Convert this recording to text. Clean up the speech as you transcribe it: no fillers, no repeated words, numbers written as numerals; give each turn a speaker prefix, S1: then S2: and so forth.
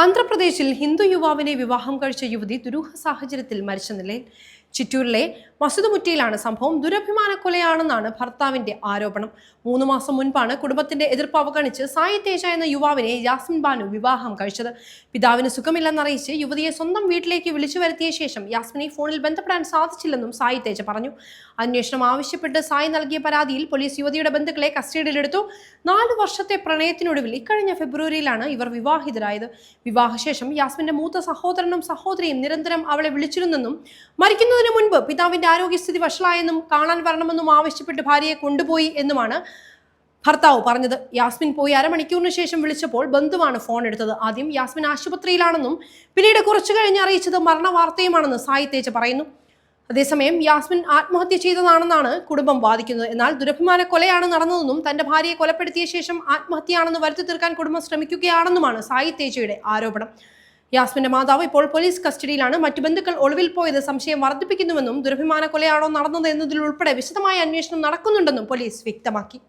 S1: ആന്ധ്രാപ്രദേശിൽ ഹിന്ദു യുവാവിനെ വിവാഹം കഴിച്ച യുവതി ദുരൂഹ സാഹചര്യത്തിൽ മരിച്ച നിലയിൽ. ചിറ്റൂരിലെ മസുദുമുറ്റിയിലാണ് സംഭവം. ദുരഭിമാന കൊലയാണെന്നാണ് ഭർത്താവിന്റെ ആരോപണം. 3 മാസം മുൻപാണ് കുടുംബത്തിന്റെ എതിർപ്പ് അവഗണിച്ച് സായി തേജ എന്ന യുവാവിനെ യാസ്മിൻ ബാനു വിവാഹം കഴിച്ചത്. പിതാവിന് സുഖമില്ലെന്നറിയിച്ച് യുവതിയെ സ്വന്തം വീട്ടിലേക്ക് വിളിച്ചു വരുത്തിയ ശേഷം യാസ്മിനെ ഫോണിൽ ബന്ധപ്പെടാൻ സാധിച്ചില്ലെന്നും സായി തേജ പറഞ്ഞു. അന്വേഷണം ആവശ്യപ്പെട്ട് സായി നൽകിയ പരാതിയിൽ പോലീസ് യുവതിയുടെ ബന്ധുക്കളെ കസ്റ്റഡിയിലെടുത്തു. 4 വർഷത്തെ പ്രണയത്തിനൊടുവിൽ ഇക്കഴിഞ്ഞ ഫെബ്രുവരിയിലാണ് ഇവർ വിവാഹിതരായത്. വിവാഹശേഷം യാസ്മിന്റെ മൂത്ത സഹോദരനും സഹോദരിയും നിരന്തരം അവളെ വിളിച്ചിരുന്നെന്നും മരിക്കുന്നതിന് മുൻപ് പിതാവിന്റെ ആരോഗ്യസ്ഥിതി വഷളായെന്നും കാണാൻ വരണമെന്നും ആവശ്യപ്പെട്ട് ഭാര്യയെ കൊണ്ടുപോയി എന്നുമാണ് ഭർത്താവ് പറഞ്ഞത്. യാസ്മിൻ പോയി അരമണിക്കൂറിന് ശേഷം വിളിച്ചപ്പോൾ ബന്ധുവാണ് ഫോൺ എടുത്തത്. ആദ്യം യാസ്മിൻ ആശുപത്രിയിലാണെന്നും പിന്നീട് കുറച്ചു കഴിഞ്ഞ് അറിയിച്ചത് മരണവാർത്തയുമാണെന്ന് സായി തേജ പറയുന്നു. അതേസമയം യാസ്മിൻ ആത്മഹത്യ ചെയ്തതാണെന്നാണ് കുടുംബം വാദിക്കുന്നത്. എന്നാൽ ദുരഭിമാന കൊലയാണ് നടന്നതെന്നും തന്റെ ഭാര്യയെ കൊലപ്പെടുത്തിയ ശേഷം ആത്മഹത്യയാണെന്ന് വരുത്തി തീർക്കാൻ കുടുംബം ശ്രമിക്കുകയാണെന്നുമാണ് സായി തേജയുടെ ആരോപണം. യാസ്മിന്റെ മാതാവ് ഇപ്പോൾ പോലീസ് കസ്റ്റഡിയിലാണ്. മറ്റു ബന്ധുക്കൾ ഒളിവിൽ പോയത് സംശയം വർദ്ധിപ്പിക്കുന്നുവെന്നും ദുരഭിമാന കൊലയാണോ നടന്നത് എന്നതിൽ ഉൾപ്പെടെ വിശദമായ അന്വേഷണം നടക്കുന്നുണ്ടെന്നും പോലീസ് വ്യക്തമാക്കി.